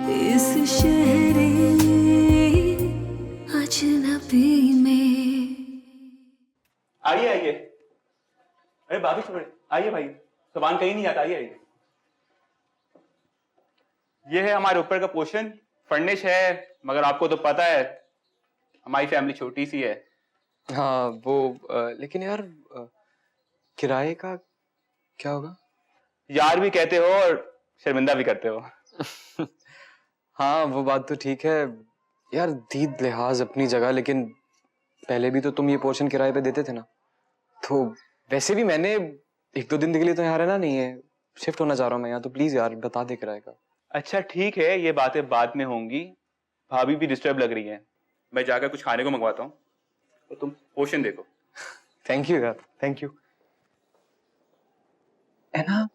इस शहरे अजनबी में। आइए आइए। अरे भाभी छोड़े, आइए भाई, सामान कहीं नहीं आता, आइए आइए। ये है हमारे ऊपर का पोर्शन, फर्निश है, मगर आपको तो पता है हमारी फैमिली छोटी सी है। हाँ वो लेकिन यार किराए का क्या होगा? यार भी कहते हो और शर्मिंदा भी करते हो। हाँ वो बात तो ठीक है यार, दीद लिहाज अपनी जगह, लेकिन पहले भी तो तुम ये पोर्शन किराए पे देते थे ना। तो वैसे भी मैंने 1-2 दिन के लिए तो यहाँ रहना नहीं है, शिफ्ट होना चाह रहा हूँ मैं यहाँ, तो प्लीज यार बता दे किराए का। अच्छा ठीक है, ये बातें बाद में होंगी। भाभी भी डिस्टर्ब लग रही है, मैं जाकर कुछ खाने को मंगवाता हूँ, तो तुम पोर्शन देखो। थैंक यू यार, थैंक यू। है ना,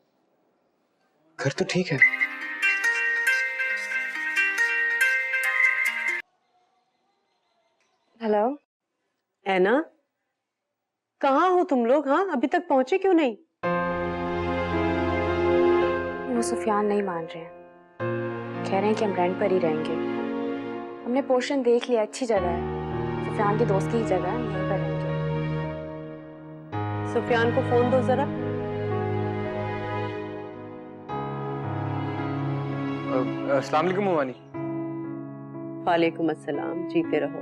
घर तो ठीक है। हेलो ऐना, कहाँ हो तुम लोग? हाँ अभी तक पहुंचे क्यों नहीं? वो सुफियान नहीं मान रहे हैं, कह रहे हैं कि हम रेंट पर ही रहेंगे। हमने पोर्शन देख लिया, अच्छी जगह है, सुफियान के दोस्त की ही जगह है, हम यहीं पर रहेंगे। सुफियान को फोन दो जरा। अस्सलाम वालेकुम मोमानी। वालेकुम अस्सलाम, जीते रहो।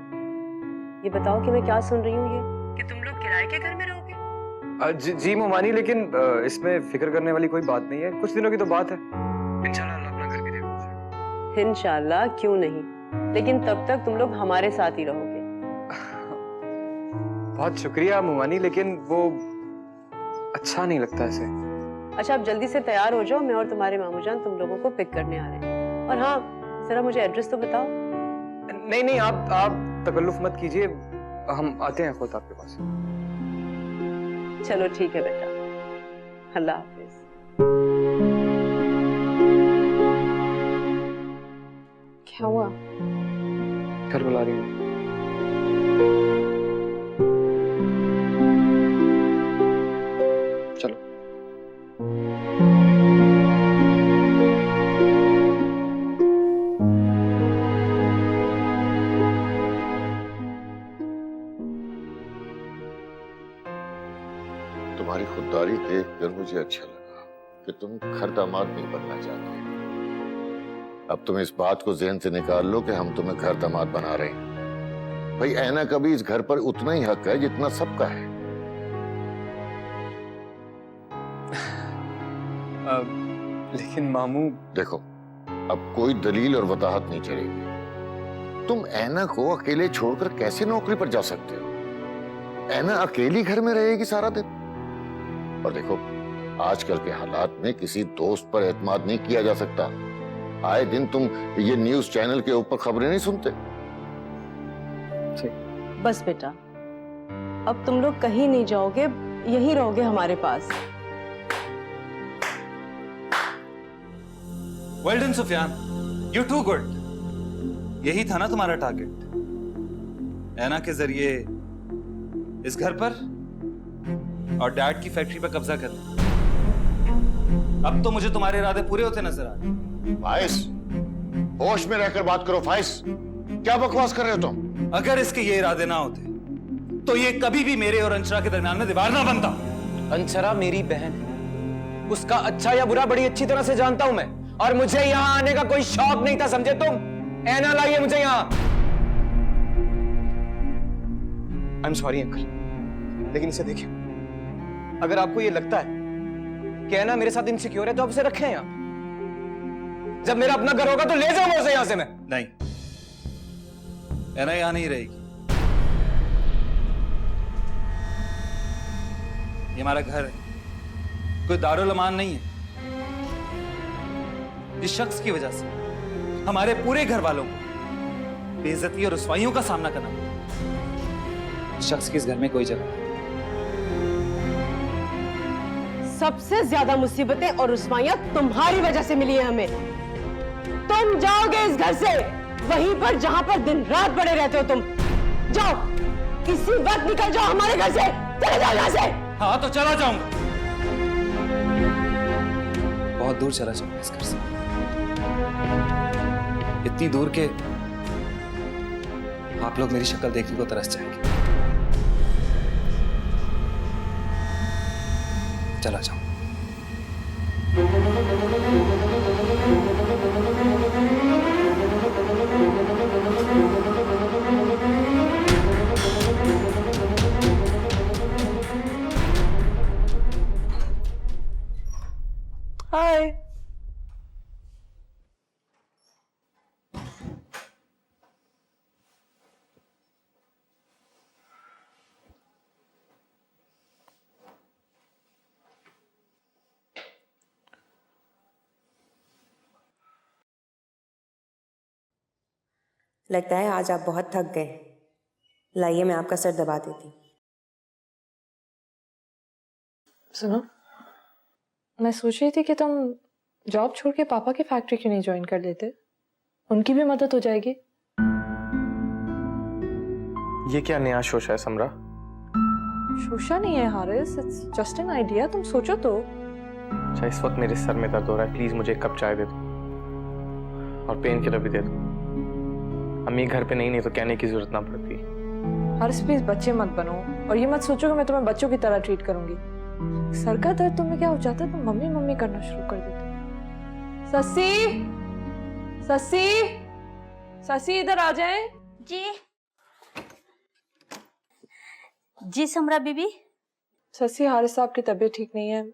ये बताओ कि मैं क्या सुन रही हूँ ये कि तुम लोग किराए के घर में रहोगे? जी मोमानी, लेकिन इसमें फिक्र करने वाली कोई बात नहीं है, कुछ दिनों की तो बात है। इंशाल्लाह अल्लाह अपना घर भी देगा। इंशाल्लाह, क्यों नहीं, लेकिन तब तक तुम लोग हमारे साथ ही रहोगे। बहुत शुक्रिया मोमानी, लेकिन वो अच्छा नहीं लगता ऐसे। अच्छा आप जल्दी से तैयार हो जाओ, मैं और तुम्हारे मामू जान तुम लोगों को पिक करने आ रहे हैं। और हाँ जरा मुझे एड्रेस तो बताओ। नहीं नहीं, आप तकल्लुफ मत कीजिए, हम आते हैं खुद आपके पास। चलो ठीक है बेटा, अल्लाह हाफिज। क्या हुआ? घर बुला रही हूँ। चलो। तुम्हारी खुददारी देखकर मुझे अच्छा लगा कि तुम घर दामाद नहीं बनना चाहते। अब तुम इस बात को ज़हन से निकाल लो कि हम तुम्हें घर दामाद बना रहे हैं। भाई ऐना का भी इस घर पर उतना ही हक है जितना सबका है। लेकिन मामू देखो, अब कोई दलील और वजाहत नहीं चलेगी। तुम ऐना को अकेले छोड़कर कैसे नौकरी पर जा सकते हो? ऐना अकेली घर में रहेगी सारा दिन। और देखो, आजकल के हालात में किसी दोस्त पर एतमाद नहीं किया जा सकता। आए दिन तुम ये न्यूज चैनल के ऊपर खबरें नहीं सुनते? बस बेटा, अब तुम लोग कहीं नहीं जाओगे, यहीं रहोगे हमारे पास। Well done Sufiyan, you too good. यही था ना तुम्हारा टारगेट, ऐना के जरिए इस घर पर और डैड की फैक्ट्री पर कब्जा करना। अब तो मुझे तुम्हारे इरादे पूरे होते नजर आ रहे। फाइज, होश में रहकर बात करो। फाइज, क्या बकवास कर रहे हो तुम? अगर इसके ये इरादे ना होते तो ये कभी भी मेरे और अंशरा के दरमियान में दीवार ना बनता। अंशरा मेरी बहन है, उसका अच्छा या बुरा बड़ी अच्छी तरह से जानता हूं मैं, और मुझे यहाँ आने का कोई शौक नहीं था, समझे तुम? ऐना लाइए मुझे यहाँ। आई एम सॉरी अंकल, लेकिन इसे देखिए, अगर आपको ये लगता है कि ऐना मेरे साथ इनसिक्योर है तो आप उसे रखें यहाँ। जब मेरा अपना घर होगा तो ले जाऊंगा उसे यहाँ से मैं। नहीं, ऐना यहाँ नहीं रहेगी। ये हमारा घर है, कोई दारुल अमान नहीं है। जिस शख्स की वजह से हमारे पूरे घर वालों को बेइज्जती और रुसवाइयों का सामना करना पड़ा, उस शख्स की इस घर में कोई जगह नहीं। सबसे ज्यादा मुसीबतें और रुसवाइयां तुम्हारी वजह से मिली है हमें। तुम जाओगे इस घर से वहीं पर जहां पर दिन रात पड़े रहते हो तुम। जाओ, इसी वक्त निकल जाओ हमारे घर से, चले जाओ यहाँ से। हाँ तो चला जाऊंगा, बहुत दूर चला जाऊंगा इस घर से। इतनी दूर के आप लोग मेरी शक्ल देखने को तरस जाएंगे। चला जाओ। हाय। लगता है आज आप बहुत थक गए। लाइए मैं आपका सर दबा देती हूँ। सुनो, मैं सोच रही थी कि तुम जॉब छोड़ के पापा की फैक्ट्री क्यों नहीं ज्वाइन कर लेते? उनकी भी मदद हो जाएगी। ये क्या नया शोशा है समरा? शोशा नहीं है Haris, it's just an idea. तुम सोचो तो। अच्छा, इस वक्त मेरे सर में दर्द हो रहा है, प्लीज मुझे एक कप चाय दे दो और पेन किलर भी दे दो। अम्मी घर पे नहीं तो कहने की जरूरत ना पड़ती। हारिस प्लीज बच्चे मत बनो और ये मत सोचो कि मैं तुम्हें बच्चों की तरह ट्रीट करूंगी। सर का दर्द तुम्हें क्या हो जाता है, तुम मम्मी मम्मी करना शुरू कर देते हो। ससी, ससी, ससी इधर आ जाए। जी जी समरा बीबी। ससी, हारिस साहब की तबीयत ठीक नहीं है,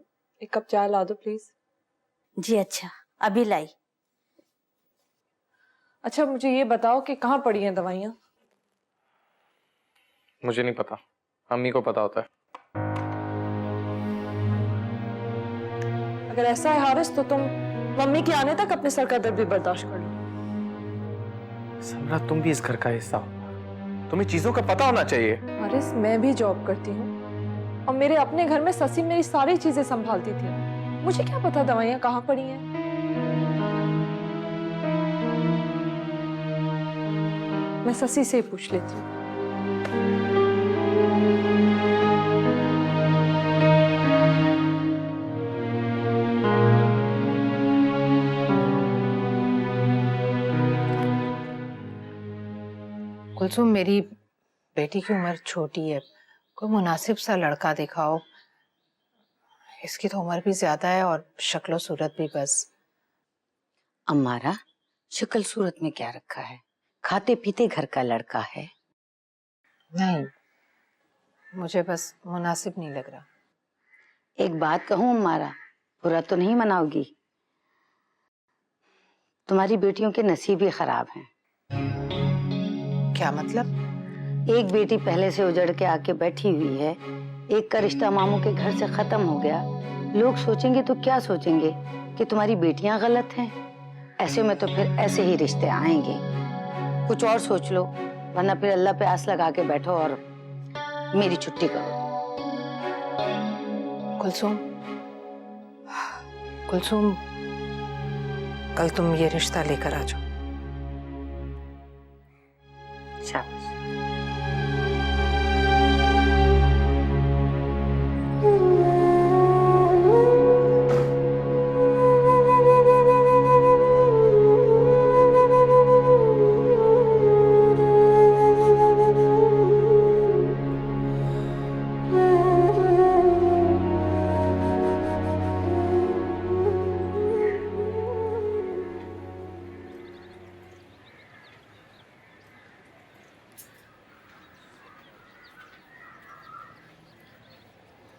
एक कप चाय ला दो प्लीज। जी अच्छा, अभी लाई। अच्छा मुझे ये बताओ कि कहाँ पड़ी हैं दवाइयाँ? मुझे नहीं पता, अम्मी को पता होता है। अगर ऐसा है हारिस तो तुम मम्मी के आने तक अपने सर का दर्द भी बर्दाश्त कर लो। समरा, तुम भी इस घर का हिस्सा हो, तुम्हें चीजों का पता होना चाहिए। हारिस, मैं भी जॉब करती हूँ और मेरे अपने घर में ससी मेरी सारी चीजें संभालती थी। मुझे क्या पता दवाइयाँ कहाँ पड़ी हैं। मैं ससी से ही पूछ लेती हूँ। कुलसुम, मेरी बेटी की उम्र छोटी है, कोई मुनासिब सा लड़का दिखाओ। इसकी तो उम्र भी ज्यादा है और शक्ल सूरत भी बस। अम्मारा, शक्ल सूरत में क्या रखा है, खाते पीते घर का लड़का है। नहीं, मुझे बस मुनासिब नहीं लग रहा। एक बात कहूँ अम्मारा, बुरा तो नहीं मनाओगी? तुम्हारी बेटियों के नसीब ही खराब हैं। क्या मतलब? एक बेटी पहले से उजड़ के आके बैठी हुई है, एक का रिश्ता मामू के घर से खत्म हो गया। लोग सोचेंगे तो क्या सोचेंगे कि तुम्हारी बेटियां गलत हैं। ऐसे में तो फिर ऐसे ही रिश्ते आएंगे। कुछ और सोच लो, वरना फिर अल्लाह पे आस लगा के बैठो और मेरी छुट्टी करो। कुलसुम, कुलसुम, कल तुम ये रिश्ता लेकर आ जाओ। शाबाश।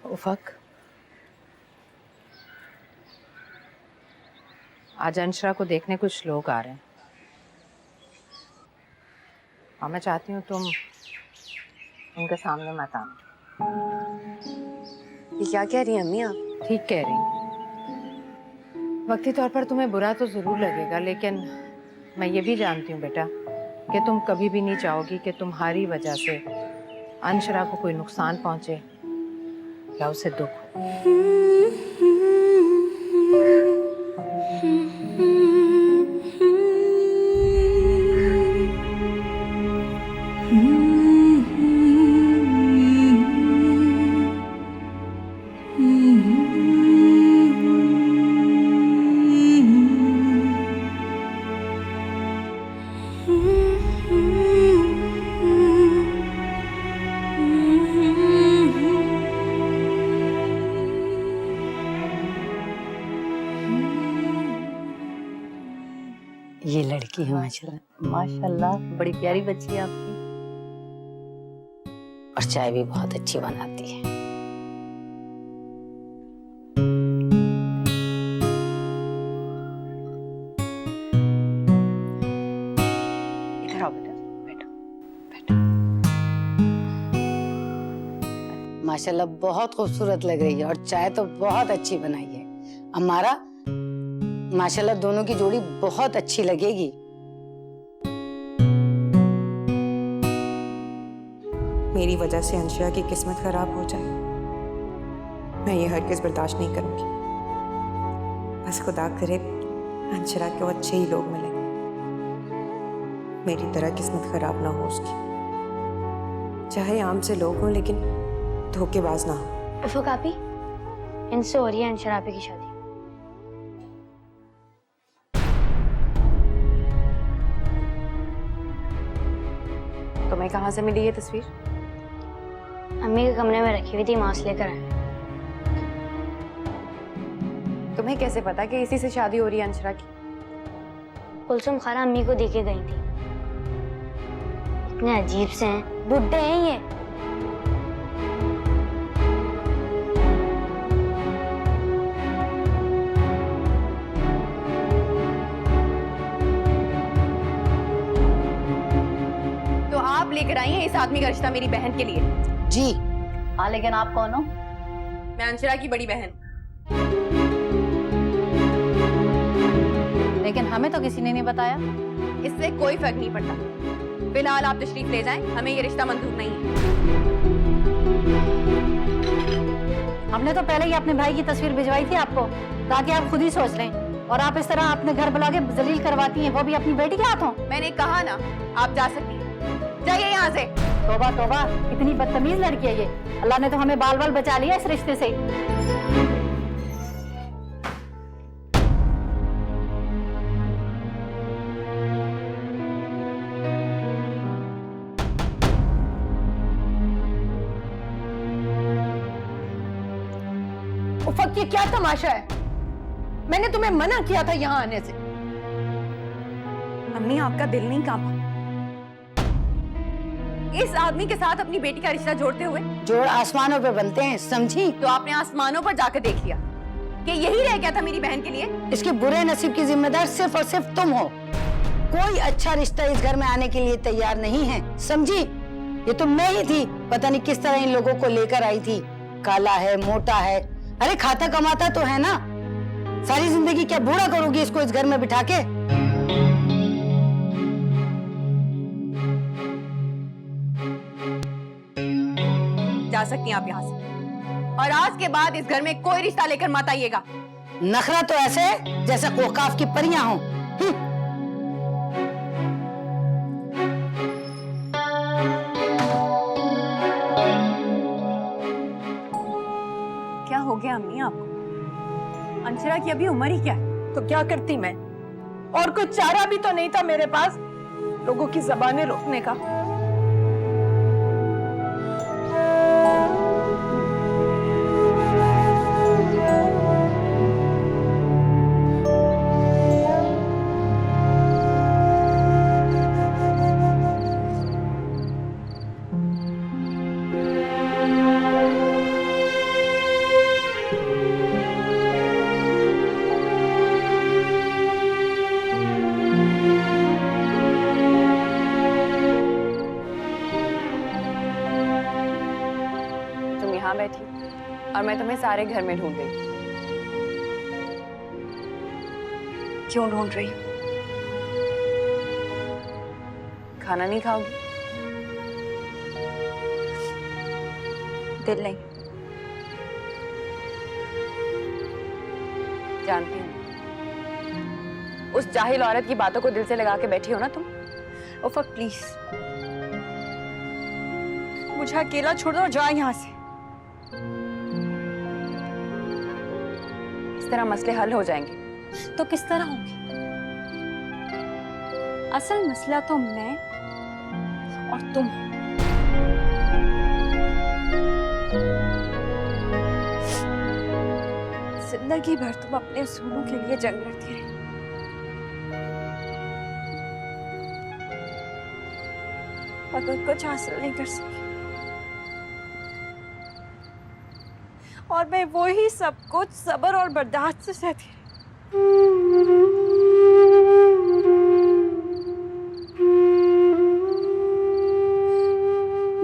उफक, आज अंशरा को देखने कुछ लोग आ रहे हैं और मैं चाहती हूँ तुम उनके सामने मत आना। ये क्या कह रही हैं अम्मी आप? ठीक कह रही हूँ। वक्ती तौर पर तुम्हें बुरा तो जरूर लगेगा, लेकिन मैं ये भी जानती हूँ बेटा कि तुम कभी भी नहीं चाहोगी कि तुम्हारी वजह से अंशरा को कोई नुकसान पहुंचे या उसे दुख हो। ये लड़की है माशाल्लाह। माशाल्लाह बड़ी प्यारी बच्ची है आपकी। और चाय भी बहुत अच्छी बनाती है। इधर आओ बेटा, बैठो। माशाल्लाह बहुत खूबसूरत लग रही है और चाय तो बहुत अच्छी बनाई है। हमारा माशाल्लाह दोनों की जोड़ी बहुत अच्छी लगेगी। मेरी वजह से अंशिया की किस्मत खराब हो जाए, मैं ये हरगिज़ बर्दाश्त नहीं करूंगी। बस खुदा करे अंशिया को अच्छे ही लोग मिले, मेरी तरह किस्मत खराब ना हो उसकी। चाहे आम से लोग हों लेकिन धोखेबाज ना हो। उफक आपी, इनसे हो रही है अंशर आपी की शादी। तुम्हें कहाँ से मिली ये तस्वीर? अम्मी के कमरे में रखी हुई थी, मांस लेकर आए। तुम्हें कैसे पता कि इसी से शादी हो रही है अंशरा की? कुलसुम खाला अम्मी को देके गई थी। इतने अजीब से हैं, बुड्ढे हैं ये। तो आप लेकर आई हैं इस आदमी का रिश्ता मेरी बहन के लिए? जी हाँ, लेकिन आप कौन हो? मैं अंशरा की बड़ी बहन। लेकिन हमें तो किसी ने नहीं बताया। इससे कोई फर्क नहीं पड़ता। फिलहाल आप तशरीफ ले जाएं, हमें ये रिश्ता मंजूर नहीं है। हमने तो पहले ही अपने भाई की तस्वीर भिजवाई थी आपको, ताकि आप खुद ही सोच लें। और आप इस तरह अपने घर बुला के जलील करवाती हैं, वो भी अपनी बेटी के हाथों। मैंने कहा ना, आप जा सकती हैं। जाइए यहाँ से। तौबा तौबा, इतनी बदतमीज लड़की है ये। अल्लाह ने तो हमें बाल बाल बचा लिया इस रिश्ते से। उफक, ये क्या तमाशा है? मैंने तुम्हें मना किया था यहाँ आने से। अम्मी, आपका दिल नहीं कांपा इस आदमी के साथ अपनी बेटी का रिश्ता जोड़ते हुए? जोड़ आसमानों पे बनते हैं, समझी? तो आपने आसमानों पर जाकर देख लिया कि यही रह गया था मेरी बहन के लिए? इसके बुरे नसीब की जिम्मेदार सिर्फ और सिर्फ तुम हो। कोई अच्छा रिश्ता इस घर में आने के लिए तैयार नहीं है, समझी? ये तो मैं ही थी, पता नहीं किस तरह इन लोगों को लेकर आई थी। काला है, मोटा है, अरे खाता कमाता तो है ना। सारी जिंदगी क्या बूढ़ा करोगी इसको इस घर में बिठा के? जा सकती हैं आप यहाँ से, और आज के बाद इस घर में कोई रिश्ता लेकर मत आइएगा। नखरा तो ऐसे है जैसे कोकाफ की परियां हों। क्या हो गया अम्मी आपको? अंशरा की अभी उम्र ही क्या है? तो क्या करती मैं? और कुछ चारा भी तो नहीं था मेरे पास लोगों की जबानें रोकने का। बैठी और मैं तुम्हें सारे घर में ढूंढ रही। क्यों ढूंढ रही हो? खाना नहीं खाओगी? दिल नहीं? जानती हूँ उस जाहिल औरत की बातों को दिल से लगा के बैठी हो ना तुम। उफक प्लीज मुझे अकेला छोड़ दो और जाओ यहाँ से। इस तरह मसले हल हो जाएंगे। तो किस तरह होंगे? असल मसला तो मैं और तुम हो। जिंदगी भर तुम अपने उसूलों के लिए जंग लड़ती रही, मगर कुछ हासिल नहीं कर सकी और मैं वही सब कुछ सब्र और बर्दाश्त से सहती रही।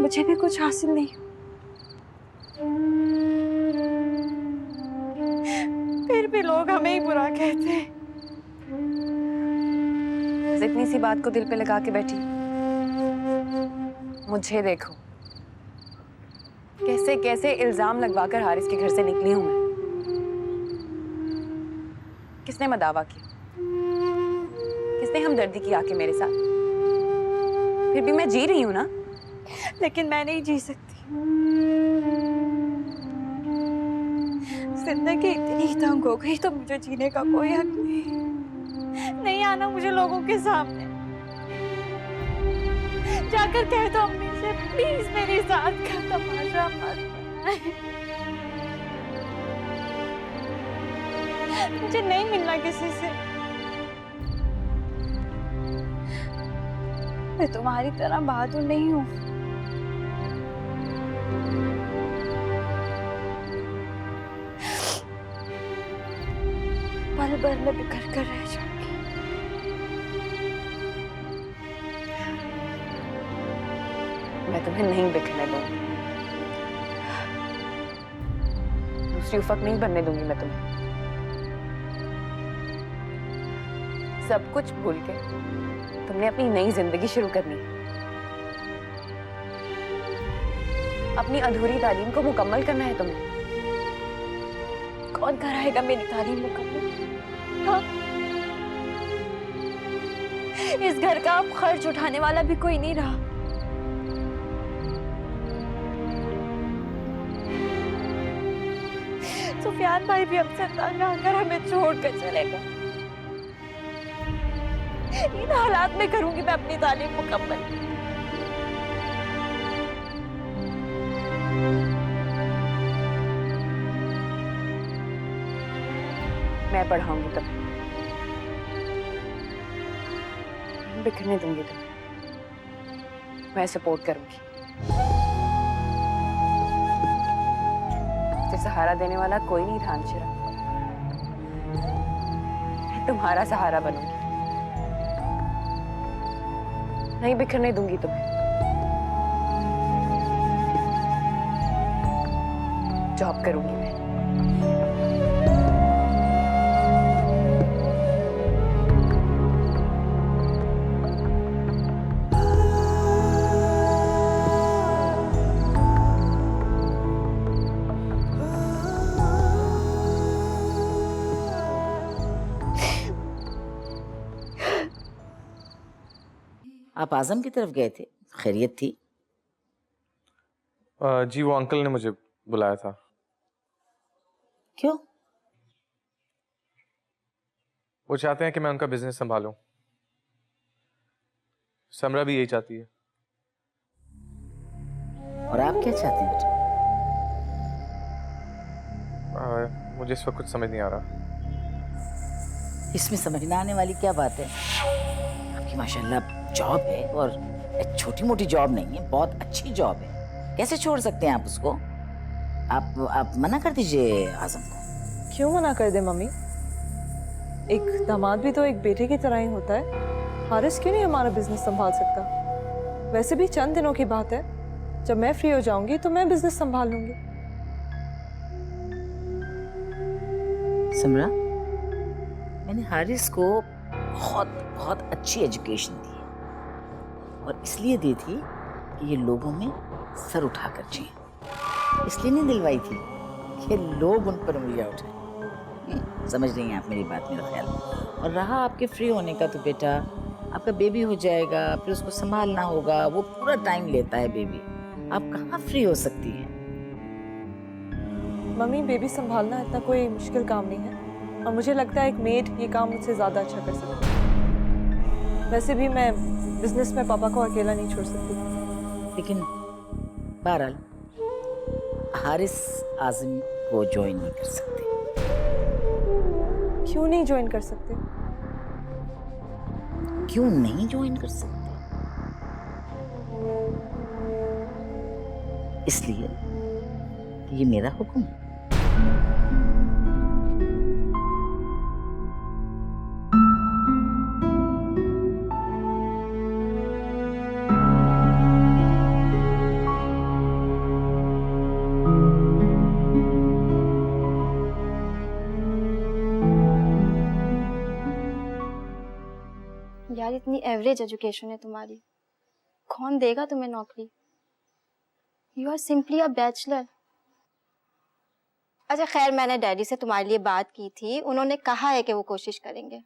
मुझे भी कुछ हासिल नहीं, फिर भी लोग हमें ही बुरा कहते हैं। इतनी सी बात को दिल पे लगा के बैठी। मुझे देखो कैसे कैसे इल्जाम लगवाकर हारिस के घर से निकली हूं मैं। किसने मदावा किया, किसने हमदर्दी की आके मेरे साथ? फिर भी मैं जी रही हूं ना। लेकिन मैं नहीं जी सकती। जिंदगी इतनी तंग हो गई तो मुझे जीने का कोई हक नहीं आना मुझे लोगों के सामने। जाकर कह दो अम्मी से प्लीज मेरे साथ का तमाशा मत बनाए। मुझे नहीं मिलना किसी से। मैं तुम्हारी तरह बहादुर नहीं हूँ। पल भर में बिखर कर रह जाऊंगी। मैं तुम्हें नहीं बिखरने दूंगी, दूसरी उफक नहीं बनने दूंगी मैं तुम्हें। सब कुछ भूल के तुमने अपनी नई जिंदगी शुरू करनी है। अपनी अधूरी तालीम को मुकम्मल करना है तुम्हें। कौन कराएगा मेरी तालीम मुकम्मल? हाँ? इस घर का अब खर्च उठाने वाला भी कोई नहीं रहा। सुफियान भाई भी हमसे तंग आकर हमें छोड़कर चलेगा। इन हालात में करूंगी मैं अपनी तालीम मुकम्मल। मैं पढ़ाऊंगी तुम्हें, बिखरने दूंगी तुम्हें। मैं सपोर्ट करूंगी। तुझे सहारा देने वाला कोई नहीं था अंशिरा। मैं तुम्हारा सहारा बनूंगी। नहीं बिखरने दूंगी तुम्हें। जॉब करूंगी मैं। आप आजम की तरफ गए थे, खैरियत थी? जी वो अंकल ने मुझे बुलाया था। क्यों? वो चाहते हैं कि मैं उनका बिजनेस संभालूं। समरा भी यही चाहती है। और आप क्या चाहते हैं? मुझे इस वक्त कुछ समझ नहीं आ रहा। इसमें समझना आने वाली क्या बात है? आपकी माशाल्लाह जॉब है, और छोटी मोटी जॉब नहीं है, बहुत अच्छी जॉब है। कैसे छोड़ सकते हैं आप उसको? आप मना कर दीजिए आजम को। क्यों मना कर दे मम्मी? एक दामाद भी तो एक बेटे की तरह ही होता है। हारिस क्यों नहीं हमारा बिजनेस संभाल सकता? वैसे भी चंद दिनों की बात है। जब मैं फ्री हो जाऊंगी तो मैं बिजनेस संभाल लूंगी। समरा, मैंने हारिस को बहुत बहुत अच्छी एजुकेशन दी है, और इसलिए दी थी कि ये लोगों में सर उठाकर जिए। इसलिए नहीं दिलवाई थी कि लोग उन पर उंगलियां उठाएं। समझ रही हैं आप मेरी बात, मेरा ख्याल। और रहा आपके फ्री होने का, तो बेटा आपका बेबी हो जाएगा, फिर उसको संभालना होगा, वो पूरा टाइम लेता है बेबी। आप कहाँ फ्री हो सकती हैं? मम्मी बेबी संभालना इतना कोई मुश्किल काम नहीं है, और मुझे लगता है एक मेड ये काम मुझसे ज़्यादा अच्छा कर सकती है। वैसे भी मैं बिजनेस में पापा को अकेला नहीं छोड़ सकती। लेकिन बहरहाल हारिस आज़म को ज्वाइन नहीं कर सकते। क्यों नहीं ज्वाइन कर सकते? क्यों नहीं ज्वाइन कर सकते? इसलिए कि ये मेरा हुक्म है। यार इतनी एवरेज एजुकेशन है तुम्हारी, कौन देगा तुम्हें नौकरी? You are simply a bachelor. अच्छा खैर, मैंने डैडी से तुम्हारे लिए बात की थी, उन्होंने कहा है कि वो कोशिश करेंगे।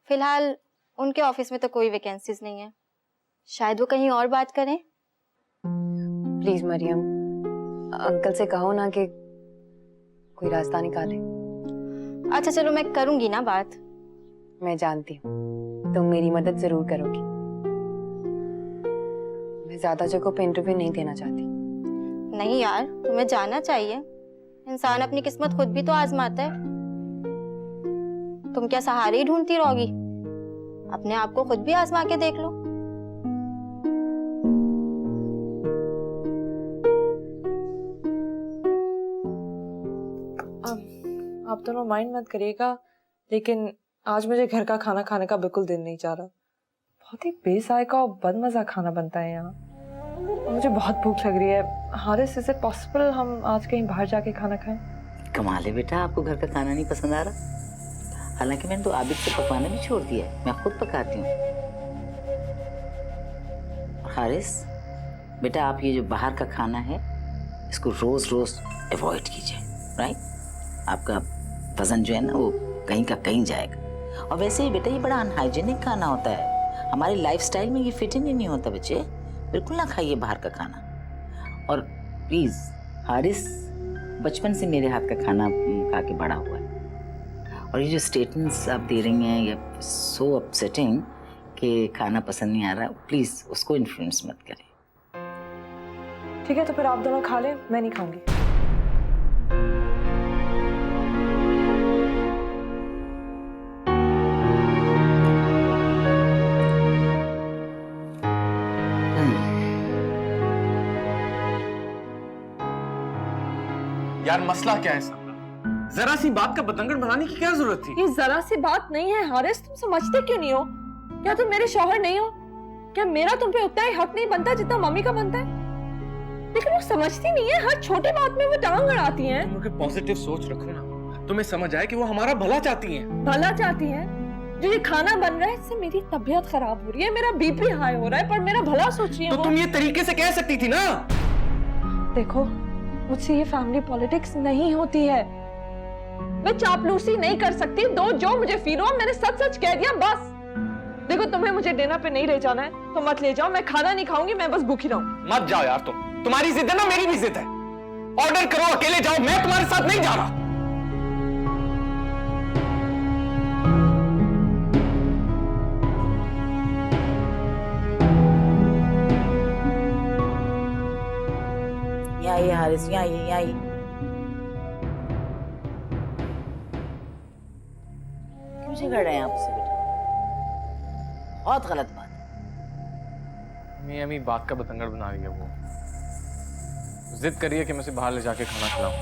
फिलहाल उनके ऑफिस में तो कोई वैकेंसीज नहीं है, शायद वो कहीं और बात करें। प्लीज मरियम, अंकल से कहो ना कि कोई रास्ता निकाले। अच्छा चलो, मैं करूंगी ना बात। मैं जानती हूँ तुम मेरी मदद जरूर करोगी। मैं ज्यादा जगहों पे इंटरव्यू नहीं देना चाहती। नहीं यार, तुम्हें जाना चाहिए। इंसान अपनी किस्मत खुद भी तो आजमाता है। तुम क्या सहारे ही ढूंढती रहोगी? अपने आप को खुद भी आजमा के देख लो। आप दोनों माइंड मत करिएगा, लेकिन आज मुझे घर का खाना खाने का बिल्कुल दिल नहीं चाह रहा। बहुत ही बेसायका और बदमजा खाना बनता है यहाँ। मुझे बहुत भूख लग रही है। हारिस, इज इट पॉसिबल हम आज कहीं बाहर जाके खाना खाएं? कमाल है बेटा, आपको घर का खाना नहीं पसंद आ रहा? हालांकि मैंने तो आबिद से पकवाना भी छोड़ दिया है, मैं खुद पकाती हूँ। हारिस बेटा, आप ये जो बाहर का खाना है इसको रोज रोज अवॉइड कीजिए, राइट? आपका वजन जो है ना वो कहीं का कहीं जाएगा। और वैसे ही बेटा ये बड़ा अनहाइजीनिक खाना होता है, हमारे लाइफस्टाइल में ये फिट ही नहीं होता। बच्चे बिल्कुल ना खाइए बाहर का खाना। और प्लीज हारिस बचपन से मेरे हाथ का खाना खा के बड़ा हुआ है, और ये जो स्टेटमेंट्स आप दे रही हैं ये सो अपसेटिंग कि खाना पसंद नहीं आ रहा, प्लीज उसको इन्फ्लुएंस मत करें। ठीक है, तो फिर आप दोनों खा लें, मैं नहीं खाऊंगी। यार मसला क्या है सब? जरा सी बात का बतंगड़ बनाने की क्या जरूरत थी? ये जरा सी बात नहीं है हारिस, तुम समझते क्यों नहीं हो? क्या तुम मेरे शौहर नहीं हो? क्या मेरा तुम पे उतना ही हक नहीं बनता जितना मम्मी का बनता है? लेकिन वो समझती नहीं है, हर छोटी बात में वो टांग अड़ाती हैं। तुम लोग पॉजिटिव सोच रखो ना, तुम्हें समझ आए कि वो हमारा भला चाहती हैं। भला चाहती हैं? जो ये खाना बन रहा है इससे मेरी तबीयत खराब हो रही है, मेरा बीपी हाई हो रहा है, पर मेरा भला सोच रही है। तो तुम ये तरीके से कह सकती थी ना। देखो, मुझसे ये फैमिली पॉलिटिक्स नहीं होती है। मैं चापलूसी नहीं कर सकती। दो जो मुझे फील हो, मैंने सच सच कह दिया बस। देखो, तुम्हें मुझे डिनर पे नहीं ले जाना है तो मत ले जाओ, मैं खाना नहीं खाऊंगी, मैं बस भूखी रहूंगी। मत जाओ यार, तुम्हारी जिद है ना, मेरी भी जिद है। ऑर्डर करो, अकेले जाओ, मैं तुम्हारे साथ नहीं जा रहा। यहाँ आइए हारिस, यहाँ आइए, यहाँ आइए। क्यों झगड़ रहे हैं आपसे बेटा? बहुत गलत बात है। अम्मी बात का बतंगड़ बना रही है वो। जिद करिए कि मैं उसे बाहर ले जाके खाना खिलाऊं।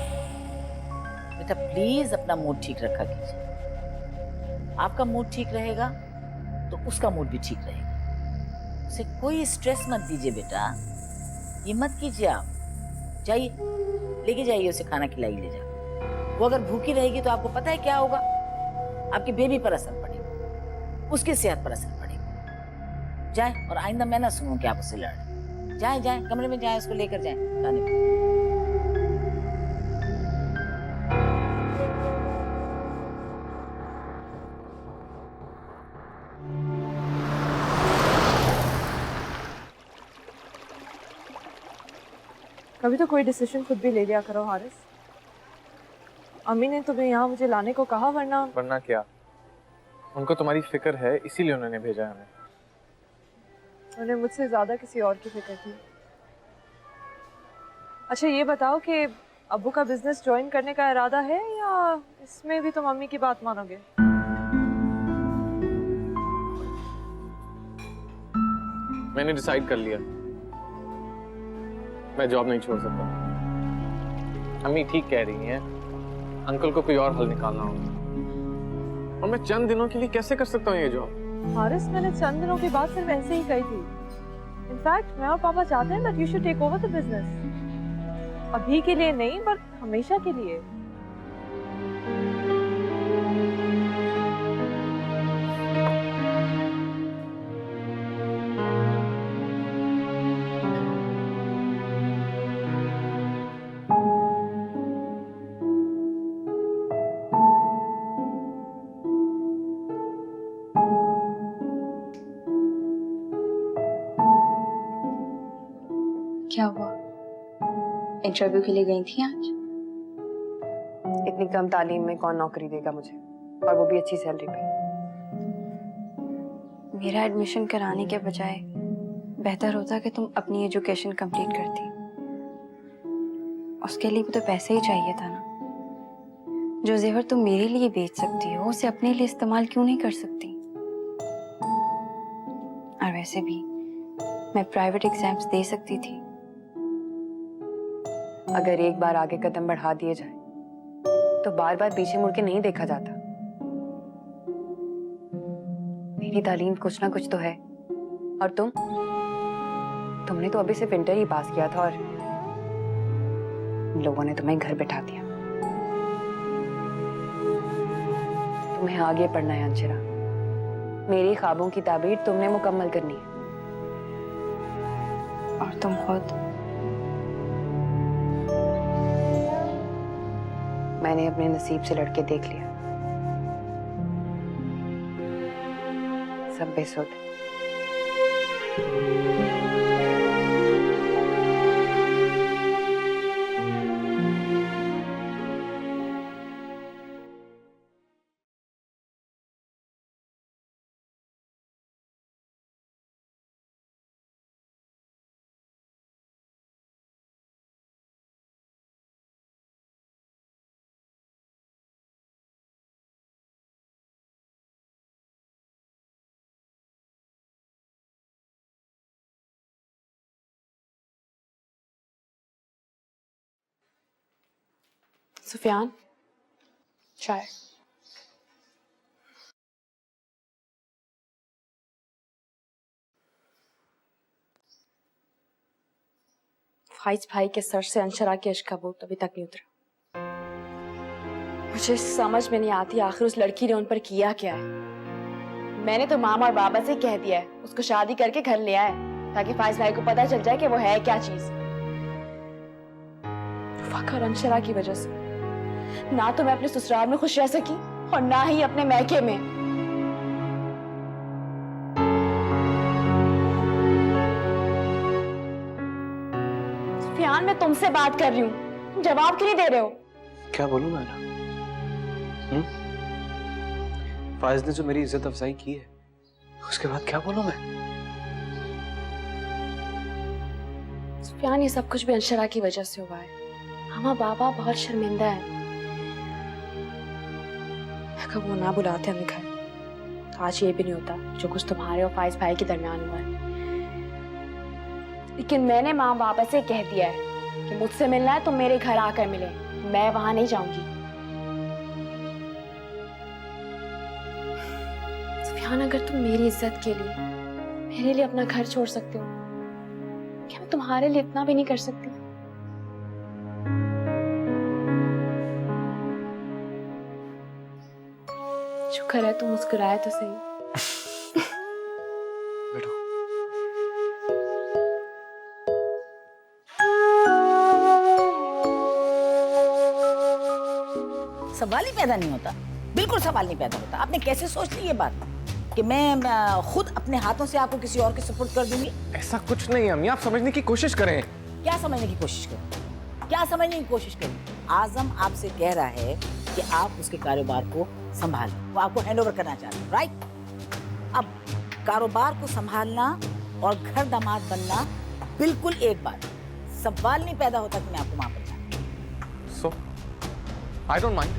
बेटा प्लीज अपना मूड ठीक रखा कीजिए। आपका मूड ठीक रहेगा तो उसका मूड भी ठीक रहेगा। उसे कोई स्ट्रेस मत दीजिए बेटा, ये मत कीजिए आप। जाइए, लेके जाइए उसे, खाना खिलाइए ले जा। वो अगर भूखी रहेगी तो आपको पता है क्या होगा? आपकी बेबी पर असर पड़ेगा, उसकी सेहत पर असर पड़ेगा। जाए, और आइंदा मैं ना सुनूं कि आप उससे लड़ रहे। जाए जाए, कमरे में जाए, उसको लेकर जाए खाने को। कभी तो कोई डिसीजन खुद भी ले लिया करो हारिस। अम्मी ने तुम्हें यहाँ मुझे लाने को कहा, वरना क्या? उनको तुम्हारी फिक्र है, इसीलिए उन्होंने भेजा है हमें। उन्हें मुझसे ज्यादा किसी और की फिक्र थी। अच्छा ये बताओ कि अब्बू का बिजनेस ज्वाइन करने का इरादा है या इसमें भी तुम अम्मी की बात मानोगे? मैंने डिसाइड कर लिया, मैं जॉब नहीं छोड़ सकता। अम्मी ठीक कह रही हैं, अंकल को कोई और हल निकालना होगा। और मैं चंद दिनों के लिए कैसे कर सकता हूँ ये जॉब? हारिस, मैंने चंद दिनों की बात सिर्फ ऐसे ही कही थी। इनफैक्ट मैं और पापा चाहते हैं that you should take over the business. अभी के लिए नहीं, पर हमेशा के लिए। क्या हुआ? इंटरव्यू के लिए गई थी आज? इतनी कम तालीम में कौन नौकरी देगा मुझे, और वो भी अच्छी सैलरी पे। मेरा एडमिशन कराने के बजाय बेहतर होता कि तुम अपनी एजुकेशन कंप्लीट करती। उसके लिए भी तो पैसे ही चाहिए था ना। जो जेवर तुम मेरे लिए बेच सकती हो, उसे अपने लिए इस्तेमाल क्यों नहीं कर सकती? और वैसे भी मैं प्राइवेट एग्जाम्स दे सकती थी। अगर एक बार आगे कदम बढ़ा दिए जाए तो बार बार पीछे मुड़ के नहीं देखा जाता। मेरी तालीम कुछ ना कुछ तो है, और तुमने तो अभी सिर्फ इंटर ही पास किया था और लोगों ने तुम्हें घर बैठा दिया। तुम्हें आगे पढ़ना है अंशिरा। मेरी ख्वाबों की ताबीर तुमने मुकम्मल करनी है। और तुम खुद? मैंने अपने नसीब से लड़के देख लिया, सब बेसुध। सुफियान, चाय। फाइज भाई के सर से अंशरा के इश्क का बोझ अभी तक नहीं उतरा। मुझे समझ में नहीं आती आखिर उस लड़की ने उन पर किया क्या है। मैंने तो मामा और बाबा से कह दिया है उसको शादी करके घर ले आए, ताकि फाइज भाई को पता चल जाए कि वो है क्या चीज। फकर अंशरा की वजह से ना तो मैं अपने ससुराल में खुश रह सकी और ना ही अपने मैके में। सुफियान, मैं तुमसे बात कर रही हूँ, तुम जवाब क्यों नहीं दे रहे हो? क्या बोलूं मैं? फाइज ने जो मेरी इज्जत अफजाई की है, उसके बाद क्या बोलूं मैं? सुफियान, ये सब कुछ भी अंशरा की वजह से हुआ है। मामा बाबा बहुत शर्मिंदा है। अगर वो ना बुलाते हमें घर तो आज ये भी नहीं होता जो कुछ तुम्हारे और फाइज भाई के दरमियान हुआ है। लेकिन मैंने माँ बाबा से कह दिया है कि मुझसे मिलना है तो मेरे घर आकर मिले, मैं वहां नहीं जाऊंगी। सुफियान, अगर तुम मेरी इज्जत के लिए मेरे लिए अपना घर छोड़ सकते हो, क्या मैं तुम्हारे लिए इतना भी नहीं कर सकती? शुक्र है तुम मुस्कुराए तो सही। बैठो। सवाल ही पैदा नहीं होता, बिल्कुल सवाल नहीं पैदा होता। आपने कैसे सोच ली ये बात कि मैं खुद अपने हाथों से आपको किसी और के सुपुर्द कर दूंगी? ऐसा कुछ नहीं है अम्मी, आप समझने की कोशिश करें। क्या समझने की कोशिश करें? क्या समझने की कोशिश करें? आजम आपसे कह रहा है कि आप उसके कारोबार को संभालें, वो आपको हैंडओवर करना चाहते हैं, राइट? अब कारोबार को संभालना और घर दामाद बनना बिल्कुल एक बात। सवाल नहीं पैदा होता कि मैं आपको वहां पर जाऊं। So, I don't mind.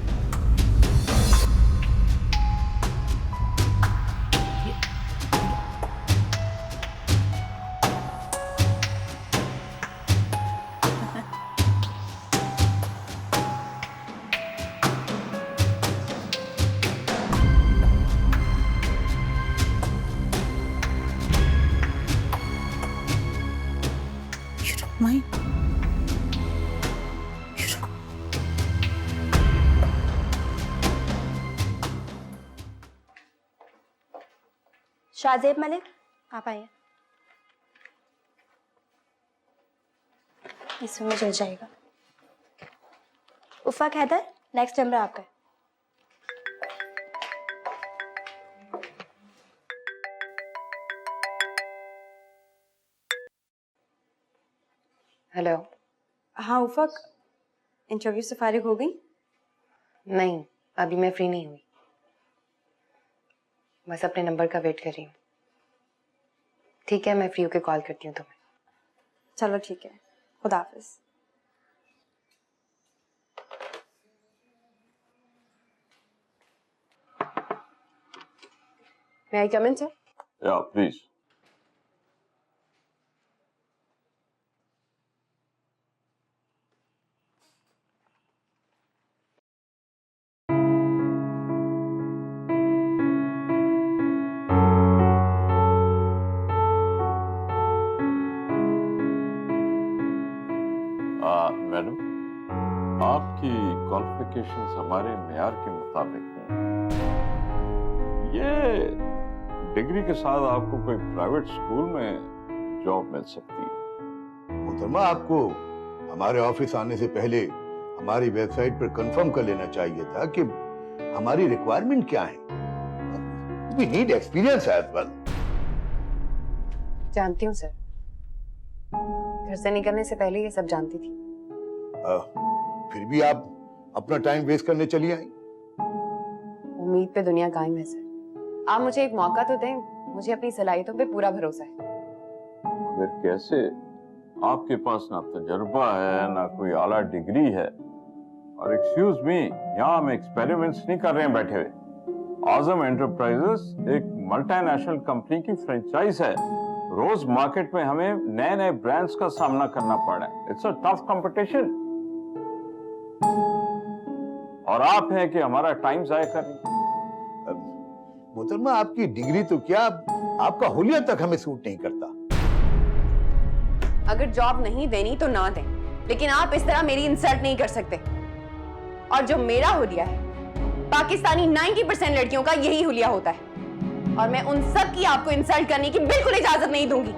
माही शाहजेब मलिक, आप आइए। इस रूम में चल जाएगा। उफ़ाक हैदर, नेक्स्ट नंबर आपका है। हेलो। हाँ उफ़ाक, इंटरव्यू से फारिग हो गई? नहीं, अभी मैं फ्री नहीं हुई, बस अपने नंबर का वेट कर रही हूँ। ठीक है, मैं फ्री होके कॉल करती हूँ तुम्हें। चलो ठीक है, खुदा हाफिज। May I come in, sir? Yeah, please. Madam, आपकी क्वालिफिकेशंस हमारे मेयार के मुताबिक हैं। ये डिग्री के साथ आपको कोई प्राइवेट स्कूल में जॉब मिल सकती है। मोहतरमा, आपको हमारे ऑफिस आने से पहले हमारी वेबसाइट पर कंफर्म कर लेना चाहिए था कि हमारी रिक्वायरमेंट क्या है। We need experience as well. जानती हूँ सर, घर से निकलने से पहले ये सब जानती थी। फिर भी आप अपना टाइम वेस्ट करने चली आई। उम्मीद पे दुनिया कायम है सर। आप मुझे एक मौका तो दें, मुझे अपनी सलाहियतों पे पूरा भरोसा है। फिर कैसे? आपके पास ना तजुर्बा है, ना कोई आला डिग्री है, और एक्सक्यूज मी, यहाँ हम एक्सपेरिमेंट्स नहीं कर रहे हैं बैठे हुए। आजम एंटरप्राइजेस एक मल्टीनेशनल कंपनी की फ्रेंचाइज है। रोज मार्केट में हमें नए नए ब्रांड्स का सामना करना पड़ रहा है। इट्स अ टफ कंपटीशन, और आप हैं कि हमारा टाइम जाया कर रही हैं। मोहतरमा, आपकी डिग्री तो क्या, आपका हुलिया तक हमें सूट नहीं करता। अगर जॉब नहीं देनी तो ना दें, लेकिन आप इस तरह मेरी इंसल्ट नहीं कर सकते। और जो मेरा हुलिया है, पाकिस्तानी 90% लड़कियों का यही हुलिया होता है, और मैं उन सब की आपको इंसल्ट करने की बिल्कुल इजाजत नहीं दूंगी।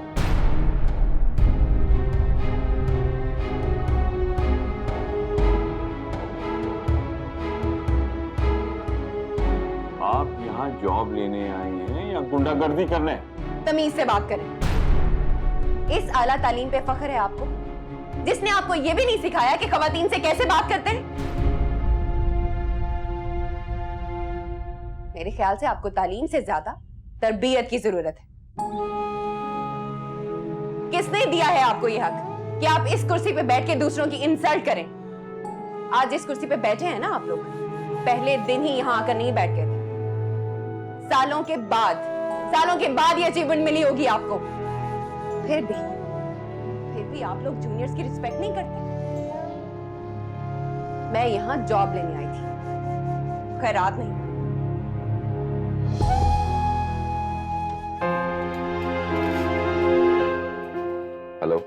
आप यहाँ जॉब लेने आए हैं या गुंडागर्दी करने? तमीज से बात करें। इस आला तालीम पे फख्र है आपको, जिसने आपको ये भी नहीं सिखाया कि खवातीन से कैसे बात करते हैं। मेरे ख्याल से आपको तालीम से ज्यादा तरबियत की जरूरत है। किसने दिया है आपको यह हक कि आप इस कुर्सी पे बैठ के दूसरों की इंसल्ट करें? आज इस कुर्सी पे बैठे हैं ना आप लोग, पहले दिन ही यहां आकर नहीं बैठ गए थे। सालों के बाद ये अचीवमेंट मिली होगी आपको। फिर भी आप लोग जूनियर्स की रिस्पेक्ट नहीं करते। मैं यहां जॉब लेने आई थी, खैरात नहीं। हेलो,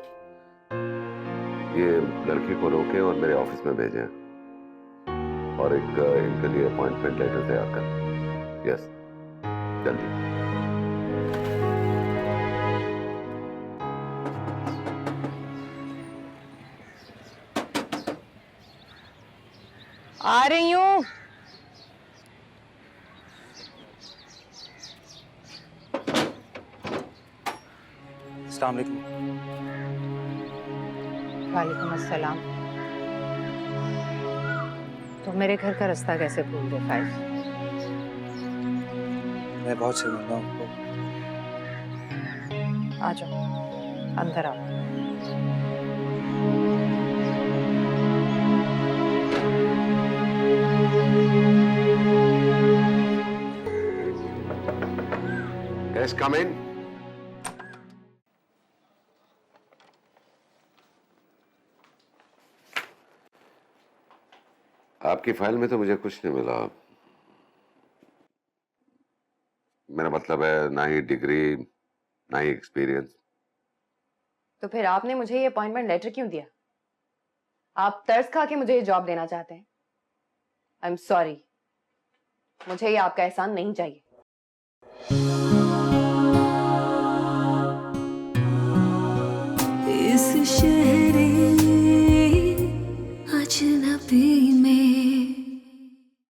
ये लड़की को रोके और मेरे ऑफिस में भेजें, और एक इनके लिए अपॉइंटमेंट लेटर तैयार कर। यस, जल्दी। आ रही हूँ। अस्सलाम वालेकुम। वालेकुम अस्सलाम। तो मेरे घर का रास्ता कैसे भूल गए फाइज? मैं बहुत शर्मिंदा हूँ। आ जाओ, अंदर आओ। Yes, come in. आपकी फाइल में तो मुझे कुछ नहीं मिला। मेरा मतलब है, ना ही डिग्री, ना ही एक्सपीरियंस। तो फिर आपने मुझे ये अपॉइंटमेंट लेटर क्यों दिया? आप तरस खा के मुझे ये जॉब देना चाहते हैं? आई एम सॉरी, मुझे ये आपका एहसान नहीं चाहिए।